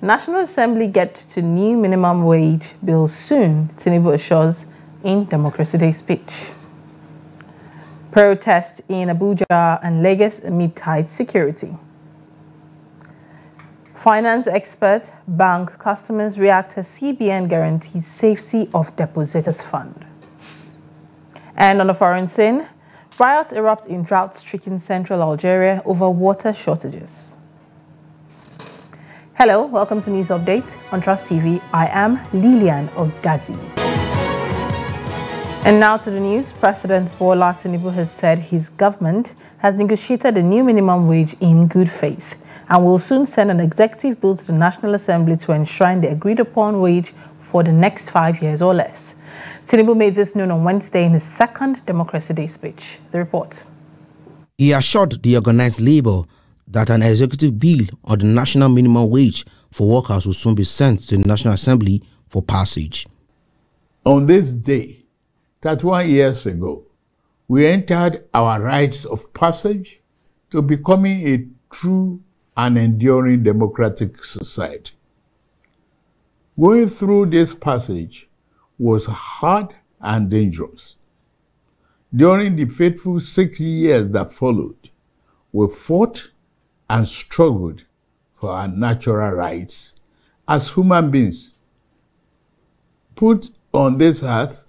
National Assembly get to new minimum wage bill soon, Tinubu assures in Democracy Day speech. Protest in Abuja and Lagos amid tight security. Finance expert, bank customers react as CBN guarantees safety of depositors' fund. And on the foreign scene, riots erupt in drought-stricken central Algeria over water shortages. Hello, welcome to News Update on Trust TV. I am Lilian Ogazi. And now to the news. President Bola Tinubu has said his government has negotiated a new minimum wage in good faith and will soon send an executive bill to the National Assembly to enshrine the agreed-upon wage for the next 5 years or less. Tinubu made this known on Wednesday in his second Democracy Day speech. The report. He assured the organized labor that an executive bill on the national minimum wage for workers will soon be sent to the National Assembly for passage. On this day, 31 years ago, we entered our rites of passage to becoming a true and enduring democratic society. Going through this passage was hard and dangerous. During the fateful 6 years that followed, we fought and struggled for our natural rights as human beings, put on this earth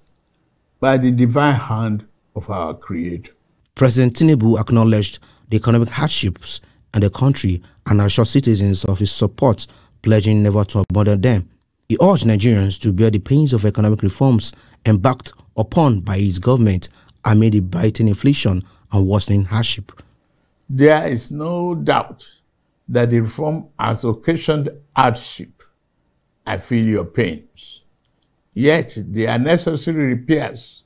by the divine hand of our Creator. President Tinubu acknowledged the economic hardships in the country and assured citizens of his support, pledging never to abandon them. He urged Nigerians to bear the pains of economic reforms embarked upon by his government amid the biting inflation and worsening hardship. There is no doubt that the reform has occasioned hardship. I feel your pains. Yet, there are necessary repairs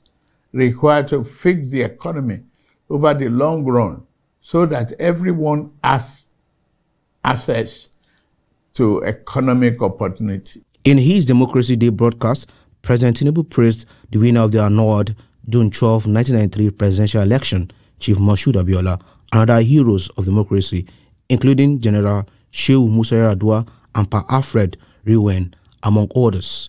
required to fix the economy over the long run so that everyone has access to economic opportunity. In his Democracy Day broadcast, President Tinubu praised the winner of the annulled June 12, 1993 presidential election, Chief Moshood Abiola, and other heroes of democracy, including General Shehu Musa Yar'Adua and Pa Alfred Riwen, among others.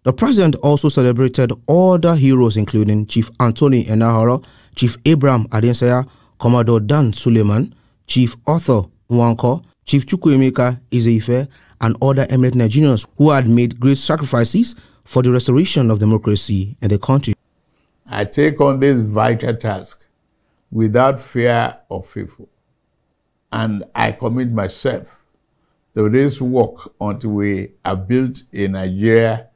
The president also celebrated other heroes including Chief Anthony Enahoro, Chief Abraham Adensaya, Commodore Dan Suleiman, Chief Arthur Nwanko, Chief Chukwuemeka Ezeife, and other eminent Nigerians who had made great sacrifices for the restoration of democracy in the country. I take on this vital task without fear or favor, and I commit myself to this work until we have built a Nigeria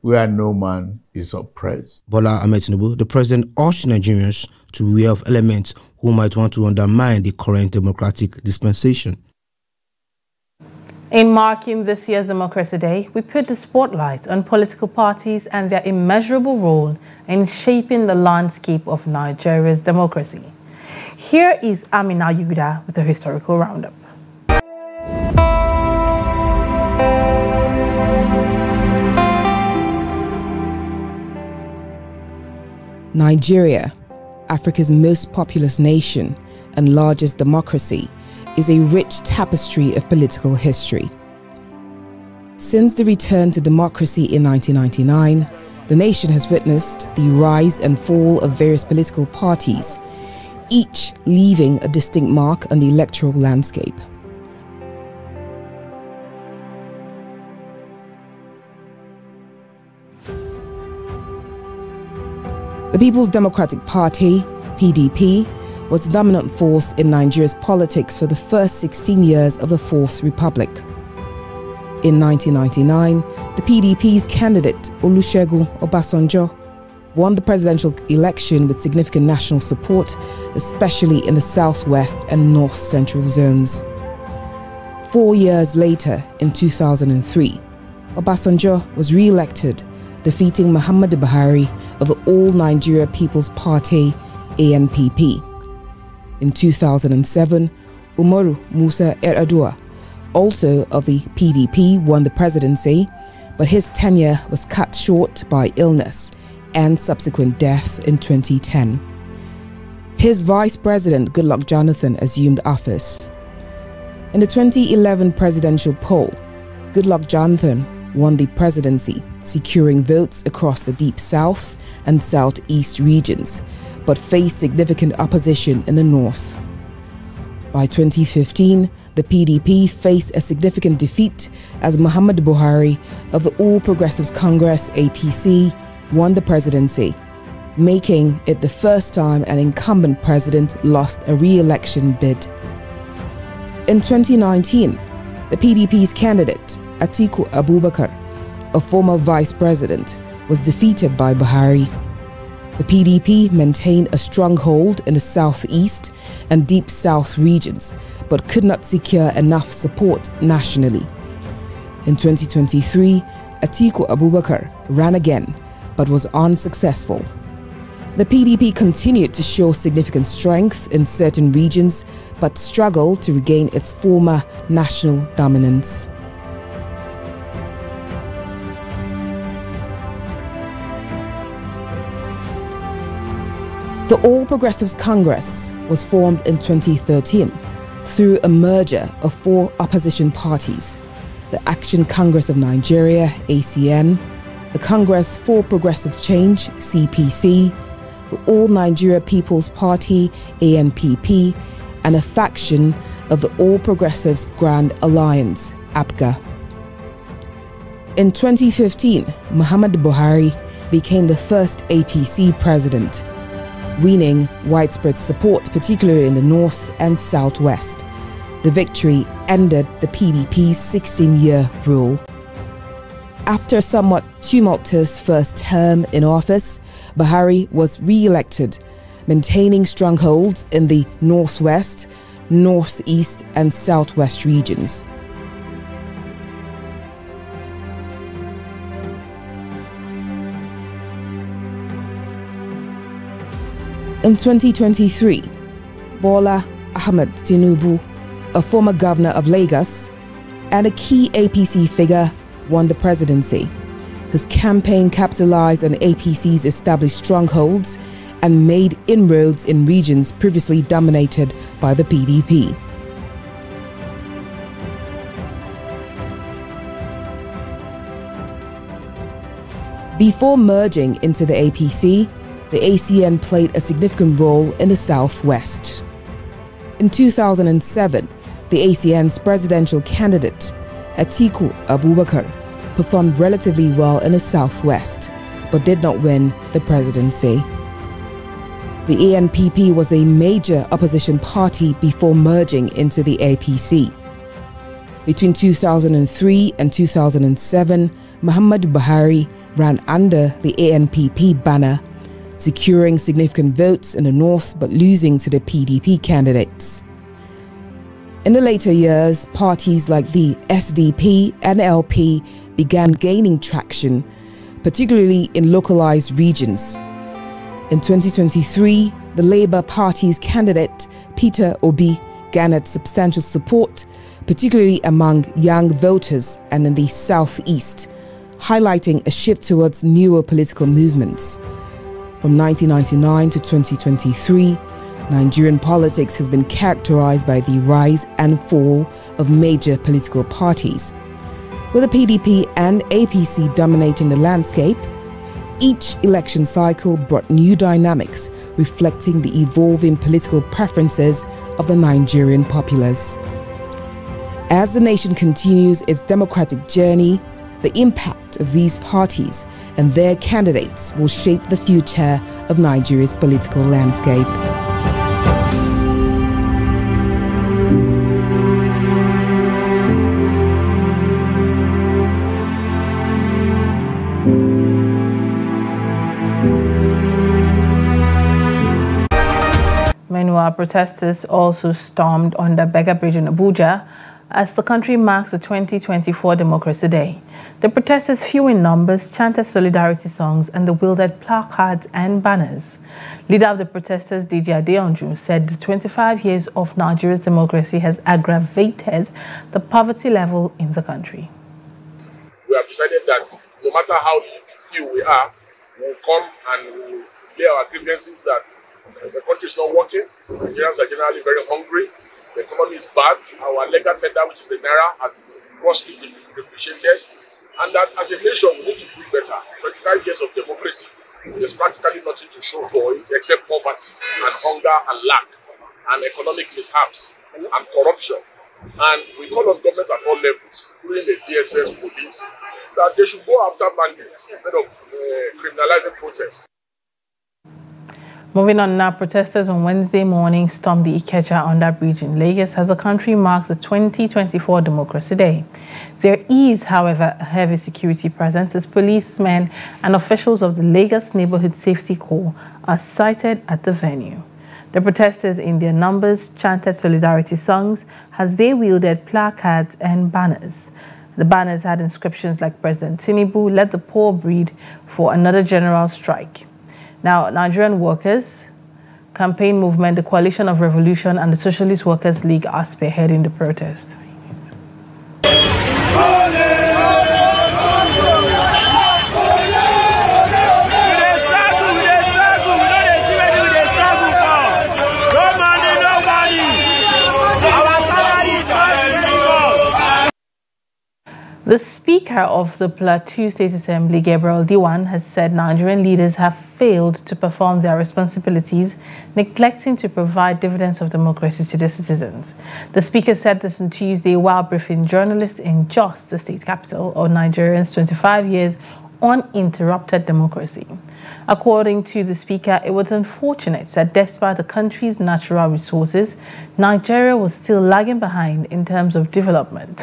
where no man is oppressed. Bola Ahmed Tinubu, the president, urged Nigerians to beware of elements who might want to undermine the current democratic dispensation. In marking this year's Democracy Day, we put the spotlight on political parties and their immeasurable role in shaping the landscape of Nigeria's democracy. Here is Amina Yuguda with a historical roundup. Nigeria, Africa's most populous nation and largest democracy, is a rich tapestry of political history. Since the return to democracy in 1999, the nation has witnessed the rise and fall of various political parties, each leaving a distinct mark on the electoral landscape. The People's Democratic Party, PDP, was the dominant force in Nigeria's politics for the first 16 years of the Fourth Republic. In 1999, the PDP's candidate Olusegun Obasanjo won the presidential election with significant national support, especially in the southwest and north-central zones. 4 years later, in 2003, Obasanjo was re-elected, defeating Muhammadu Buhari of the All Nigeria People's Party, ANPP. In 2007, Umaru Musa Yar'Adua, also of the PDP, won the presidency, but his tenure was cut short by illness and subsequent death in 2010. His vice president, Goodluck Jonathan, assumed office. In the 2011 presidential poll, Goodluck Jonathan won the presidency, securing votes across the Deep South and Southeast regions, but faced significant opposition in the north. By 2015, the PDP faced a significant defeat as Muhammadu Buhari of the All Progressives Congress (APC) won the presidency, making it the first time an incumbent president lost a re-election bid. In 2019, the PDP's candidate, Atiku Abubakar, a former vice president, was defeated by Buhari. The PDP maintained a stronghold in the southeast and deep south regions, but could not secure enough support nationally. In 2023, Atiku Abubakar ran again, but was unsuccessful. The PDP continued to show significant strength in certain regions, but struggled to regain its former national dominance. The All Progressives Congress was formed in 2013 through a merger of 4 opposition parties: the Action Congress of Nigeria (ACN), the Congress for Progressive Change (CPC), the All Nigeria People's Party (ANPP), and a faction of the All Progressives Grand Alliance (APGA). In 2015, Muhammadu Buhari became the first APC president, winning widespread support, particularly in the north and southwest. The victory ended the PDP's 16-year rule. After a somewhat tumultuous first term in office, Buhari was re-elected, maintaining strongholds in the northwest, northeast, and southwest regions. In 2023, Bola Ahmed Tinubu, a former governor of Lagos and a key APC figure, won the presidency. His campaign capitalized on APC's established strongholds and made inroads in regions previously dominated by the PDP. Before merging into the APC, the ACN played a significant role in the southwest. In 2007, the ACN's presidential candidate, Atiku Abubakar, performed relatively well in the southwest, but did not win the presidency. The ANPP was a major opposition party before merging into the APC. Between 2003 and 2007, Muhammadu Buhari ran under the ANPP banner, securing significant votes in the north but losing to the PDP candidates. In the later years, parties like the SDP and LP began gaining traction, particularly in localized regions. In 2023, the Labour Party's candidate, Peter Obi, garnered substantial support, particularly among young voters and in the southeast, highlighting a shift towards newer political movements. From 1999 to 2023, Nigerian politics has been characterized by the rise and fall of major political parties. With the PDP and APC dominating the landscape, each election cycle brought new dynamics reflecting the evolving political preferences of the Nigerian populace. As the nation continues its democratic journey, the impact of these parties and their candidates will shape the future of Nigeria's political landscape. Meanwhile, protesters also stormed on the Beggar Bridge in Abuja as the country marks the 2024 Democracy Day. The protesters, few in numbers, chanted solidarity songs and they wielded placards and banners. Leader of the protesters, DJ Adeonju, said the 25 years of Nigeria's democracy has aggravated the poverty level in the country. We have decided that no matter how few we are, we'll come and we'll lay our grievances that the country is not working. Nigerians are generally very hungry. The economy is bad. Our legal tender, which is the naira, has grossly depreciated, and that as a nation we need to do better. 25 years of democracy, there's practically nothing to show for it except poverty and hunger and lack and economic mishaps and corruption. And we call on government at all levels, including the DSS, police, that they should go after bandits instead of criminalizing protests. Moving on now, protesters on Wednesday morning stormed the Ikeja underbridge in Lagos as the country marks the 2024 Democracy Day. There is, however, a heavy security presence as policemen and officials of the Lagos Neighborhood Safety Corps are sighted at the venue. The protesters in their numbers chanted solidarity songs as they wielded placards and banners. The banners had inscriptions like President Tinubu led the poor breed for another general strike. Now, Nigerian Workers Campaign Movement, the Coalition of Revolution, and the Socialist Workers League are spearheading the protest. The Speaker of the Plateau State Assembly, Gabriel Diwan, has said Nigerian leaders have failed to perform their responsibilities, neglecting to provide dividends of democracy to their citizens. The Speaker said this on Tuesday while briefing journalists in Jos, the state capital, on Nigerians' 25 years uninterrupted democracy. According to the Speaker, it was unfortunate that despite the country's natural resources, Nigeria was still lagging behind in terms of development.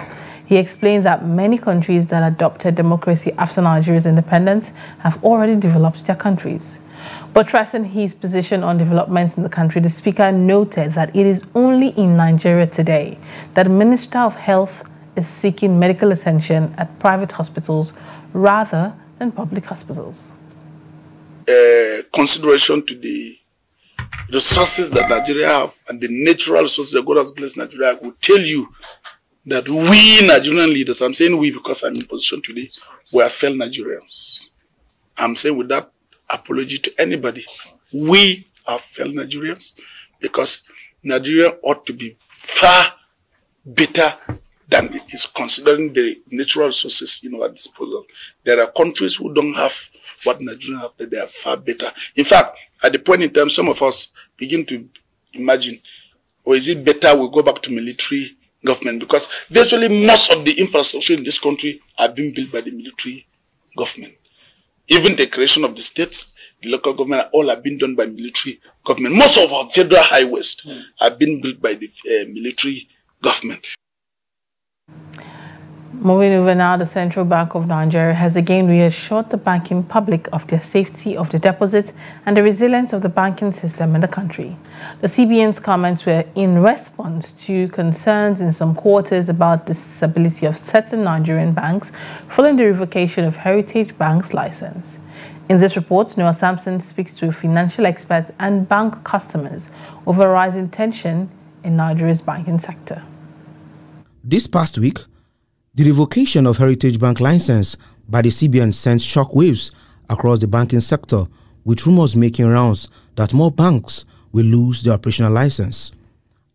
He explains that many countries that adopted democracy after Nigeria's independence have already developed their countries. Buttressing his position on developments in the country, the Speaker noted that it is only in Nigeria today that the Minister of Health is seeking medical attention at private hospitals rather than public hospitals. Consideration to the resources that Nigeria have and the natural resources that God has blessed Nigeria will tell you that we Nigerian leaders, I'm saying we because I'm in position today, we are failed Nigerians. I'm saying without apology to anybody, we are failed Nigerians because Nigeria ought to be far better than it is considering the natural resources in our disposal. There are countries who don't have what Nigeria have, that they are far better. In fact, at the point in time, some of us begin to imagine, or is it better we go back to military government, because virtually most of the infrastructure in this country are being built by the military government. Even the creation of the states, the local government, all have been done by military government. Most of our federal highways have been built by the military government. Moving over now, the Central Bank of Nigeria has again reassured the banking public of the safety of the deposits and the resilience of the banking system in the country. The CBN's comments were in response to concerns in some quarters about the stability of certain Nigerian banks following the revocation of Heritage Bank's license. In this report, Noah Sampson speaks to financial experts and bank customers over rising tension in Nigeria's banking sector. This past week, the revocation of Heritage Bank license by the CBN sent shockwaves across the banking sector, with rumors making rounds that more banks will lose their operational license.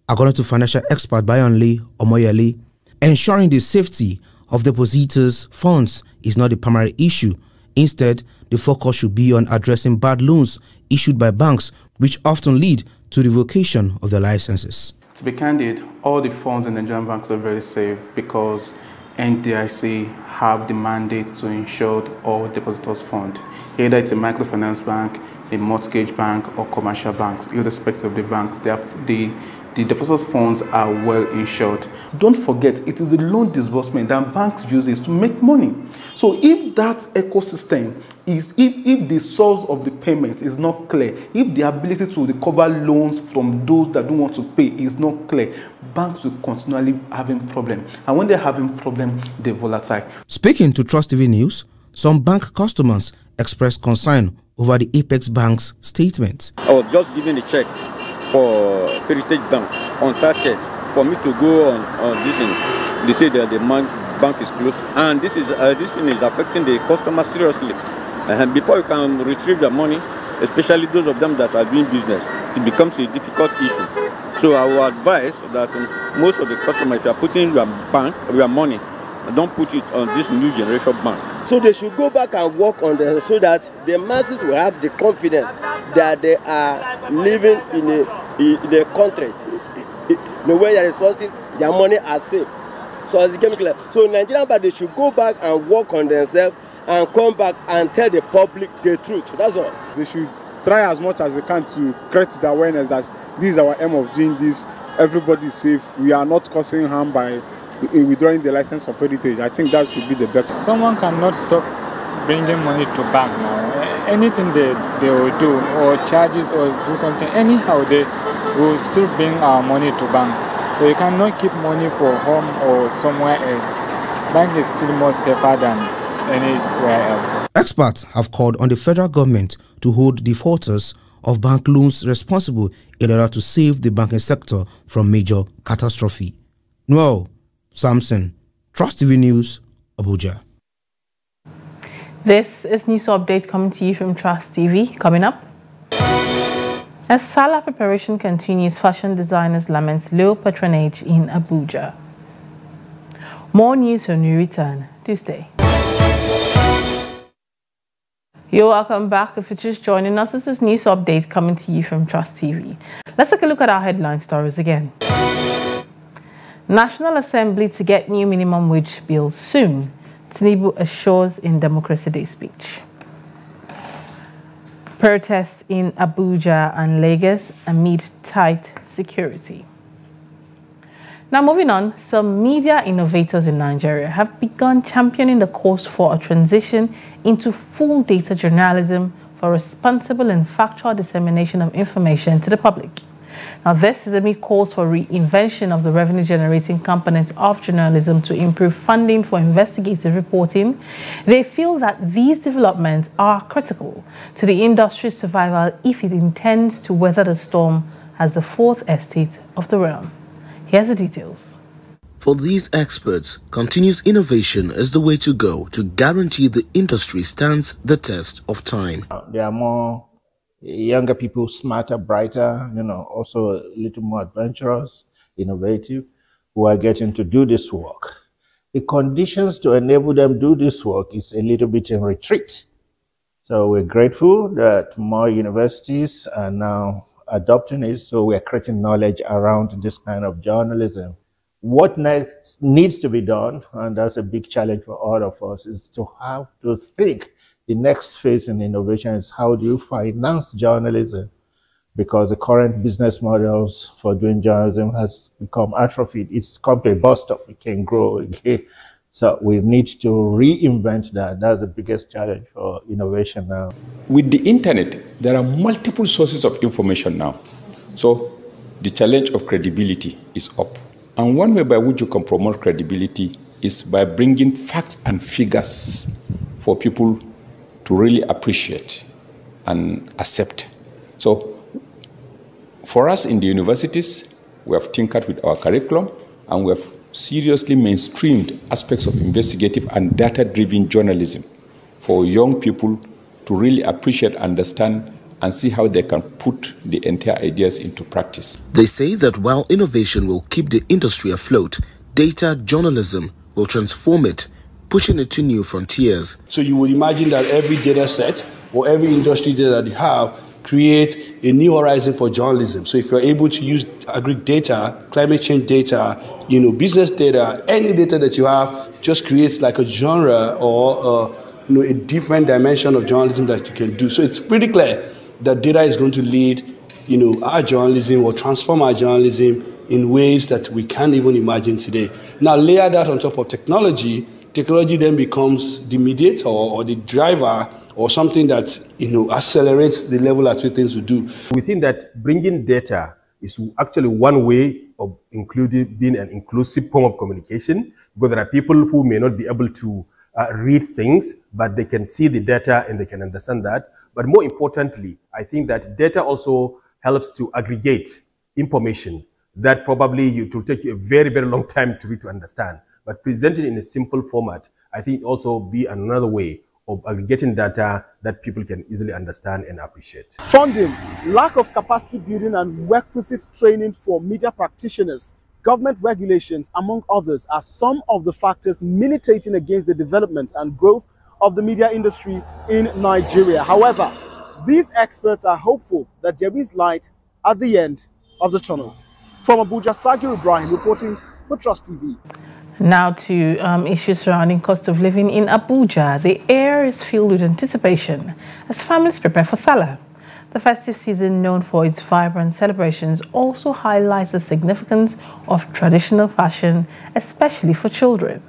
According to financial expert Bayonle Omoyele, ensuring the safety of depositors' funds is not the primary issue. Instead, the focus should be on addressing bad loans issued by banks, which often lead to revocation of their licenses. To be candid, all the funds in Nigerian banks are very safe because NDIC have the mandate to insure all depositors' funds. Either it's a microfinance bank, a mortgage bank, or commercial banks. Irrespective of the banks, the depositors' funds are well insured. Don't forget, it is the loan disbursement that banks use to make money. So if that ecosystem is, if the source of the payment is not clear, if the ability to recover loans from those that don't want to pay is not clear, banks will continually having problem. And when they're having problem, they're volatile. Speaking to Trust TV News, some bank customers expressed concern over the Apex Bank's statement. I was just given a check for Heritage Bank on 30th for me to go on this thing. They say that the bank is closed, and this thing is affecting the customer seriously. And before you can retrieve the money, especially those of them that are doing business, it becomes a difficult issue. So I would advise that most of the customers, if you are putting your money don't put it on this new generation bank. So they should go back and work on them so that the masses will have the confidence that they are living in a country, the way their resources, their money are safe. So as it became clear, so Nigerian bank, they should go back and work on themselves and come back and tell the public the truth. That's all. They should try as much as they can to create the awareness that this is our aim of doing this. Everybody is safe. We are not causing harm by withdrawing the license of heritage. I think that should be the best. Someone cannot stop bringing money to bank now. Anything they will do, or charges, or do something, anyhow they will still bring our money to bank. So you cannot keep money for home or somewhere else. Bank is still more safer than anywhere else. Experts have called on the federal government to hold defaulters of bank loans responsible in order to save the banking sector from major catastrophe. Noel Samson, Trust TV News, Abuja. This is News Update coming to you from Trust TV. Coming up, as Salah preparation continues, fashion designers lament low patronage in Abuja. More news when we return. Do stay. You're welcome back. If you're just joining us, this is News Update coming to you from Trust TV. Let's take a look at our headline stories again. National Assembly to get new minimum wage bill soon, Tinubu assures in Democracy Day speech. Protests in Abuja and Lagos amid tight security. Now moving on, some media innovators in Nigeria have begun championing the cause for a transition into full data journalism for responsible and factual dissemination of information to the public. Now this is amid calls for reinvention of the revenue-generating component of journalism to improve funding for investigative reporting. They feel that these developments are critical to the industry's survival if it intends to weather the storm as the fourth estate of the realm. Here's the details. For these experts, continuous innovation is the way to go to guarantee the industry stands the test of time. There are more younger people, smarter, brighter, also a little more adventurous, innovative, who are getting to do this work. The conditions to enable them to do this work is a little bit in retreat. So we're grateful that more universities are now adopting it, so we're creating knowledge around this kind of journalism. What next needs to be done, and that's a big challenge for all of us, is to have to think the next phase in innovation is how do you finance journalism? Because the current business models for doing journalism has become atrophied. It's come to a bus stop. It can grow again. So we need to reinvent that. That's the biggest challenge for innovation now. With the internet, there are multiple sources of information now. So the challenge of credibility is up. And one way by which you can promote credibility is by bringing facts and figures for people to really appreciate and accept. So for us in the universities, we have tinkered with our curriculum and we have seriously mainstreamed aspects of investigative and data-driven journalism for young people to really appreciate, understand, and see how they can put the entire ideas into practice. They say that while innovation will keep the industry afloat, data journalism will transform it, pushing it to new frontiers. So you would imagine that every data set or every industry data that you have create a new horizon for journalism. So if you're able to use agri data, climate change data, business data, any data that you have, just creates like a genre or a different dimension of journalism that you can do. So it's pretty clear that data is going to lead, our journalism or transform our journalism in ways that we can't even imagine today. Now layer that on top of technology. Technology then becomes the mediator or the driver or something that accelerates the level at which things will do. We think that bringing data is actually one way of being an inclusive form of communication, because there are people who may not be able to read things, but they can see the data and they can understand that. But more importantly, I think that data also helps to aggregate information that probably it will take you a very, very long time to read to understand. But presented in a simple format, I think also be another way of aggregating data that people can easily understand and appreciate. Funding, lack of capacity building and requisite training for media practitioners, government regulations, among others, are some of the factors militating against the development and growth of the media industry in Nigeria. However, these experts are hopeful that there is light at the end of the tunnel. From Abuja, Sagir Ibrahim reporting for Trust TV. Now to issues surrounding cost of living in Abuja. The air is filled with anticipation as families prepare for Salah. The festive season, known for its vibrant celebrations, also highlights the significance of traditional fashion, especially for children.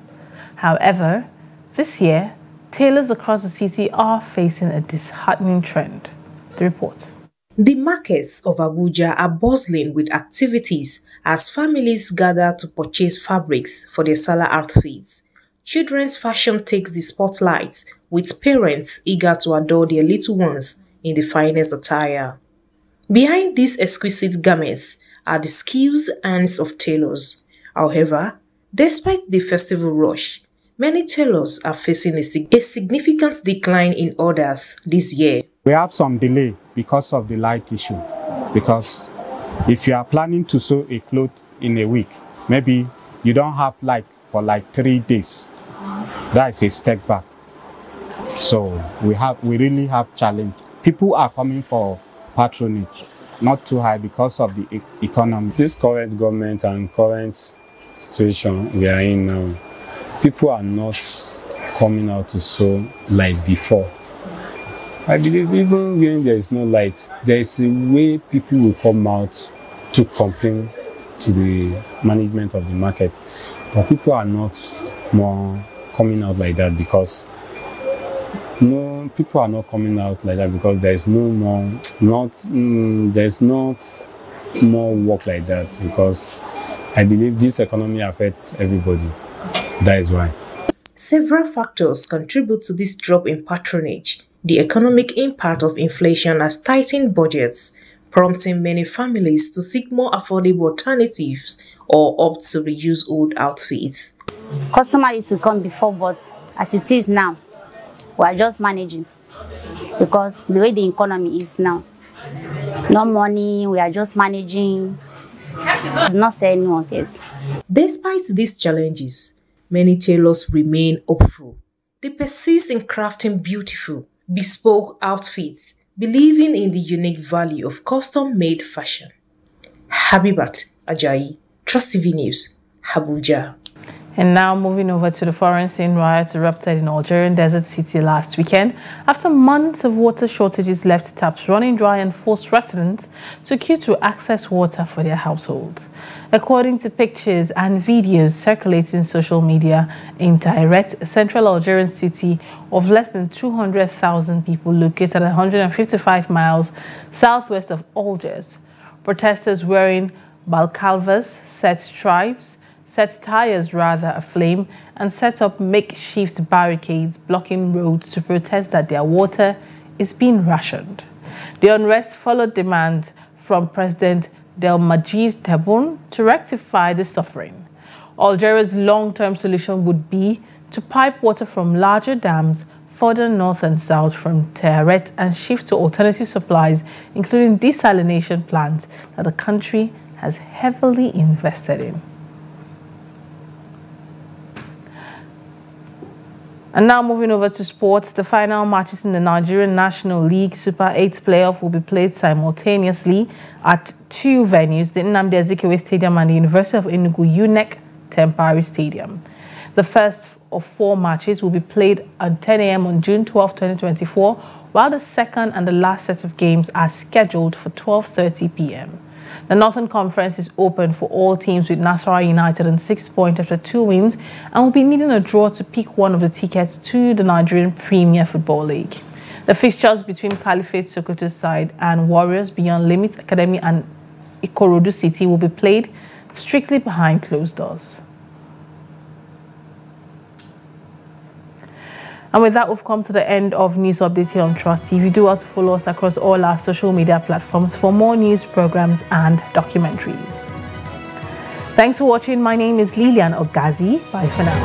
However, this year, tailors across the city are facing a disheartening trend. The report. The markets of Abuja are bustling with activities as families gather to purchase fabrics for their Salah outfits. Children's fashion takes the spotlight, with parents eager to adore their little ones in the finest attire. Behind these exquisite garments are the skilled hands of tailors. However, despite the festival rush, many tailors are facing a significant decline in orders this year. We have some delay because of the light issue. Because if you are planning to sew a cloth in a week, maybe you don't have light for like 3 days. That is a step back. So we really have challenge. People are coming for patronage, not too high because of the economy. This current government and current situation we are in now, people are not coming out to sew like before. I believe even when there is no light, there is a way people will come out to complain to the management of the market. But people are not more coming out like that because people are not coming out like that because there is there's not more work like that, because I believe this economy affects everybody. That is why. Several factors contribute to this drop in patronage. The economic impact of inflation has tightened budgets, prompting many families to seek more affordable alternatives or opt to reuse old outfits. Customers used to come before, but as it is now, we are just managing because the way the economy is now, no money, we are just managing. Not saying anyone yet. Despite these challenges, many tailors remain hopeful. They persist in crafting beautiful, bespoke outfits, believing in the unique value of custom-made fashion. Habibat Ajayi, Trust TV News, Abuja. And now moving over to the foreign scene, riots erupted in Algerian Desert City last weekend after months of water shortages left taps running dry and forced residents to queue to access water for their households. According to pictures and videos circulating social media, in direct central Algerian city of less than 200,000 people located 155 miles southwest of Algiers, protesters wearing balaclavas set tires aflame and set up makeshift barricades blocking roads to protest that their water is being rationed. The unrest followed demands from President Abdelmadjid Tebboune to rectify the suffering. Algeria's long-term solution would be to pipe water from larger dams further north and south from Teret and shift to alternative supplies, including desalination plants that the country has heavily invested in. And now moving over to sports, the final matches in the Nigerian National League Super 8 playoff will be played simultaneously at two venues, the Nnamdi Azikiwe Stadium and the University of Enugu UNEC Temporary Stadium. The first of four matches will be played at 10 a.m. on June 12, 2024, while the second and the last set of games are scheduled for 12:30 p.m. The Northern Conference is open for all teams, with Nasarawa United on 6 points after 2 wins and will be needing a draw to pick one of the tickets to the Nigerian Premier Football League. The fixtures between Caliphate Sokoto's side and Warriors Beyond Limits Academy and Ikorodu City will be played strictly behind closed doors. And with that, we've come to the end of news updates here on Trust TV. Do also follow us across all our social media platforms for more news, programs, and documentaries. Thanks for watching. My name is Lilian Ogazi. Bye for now.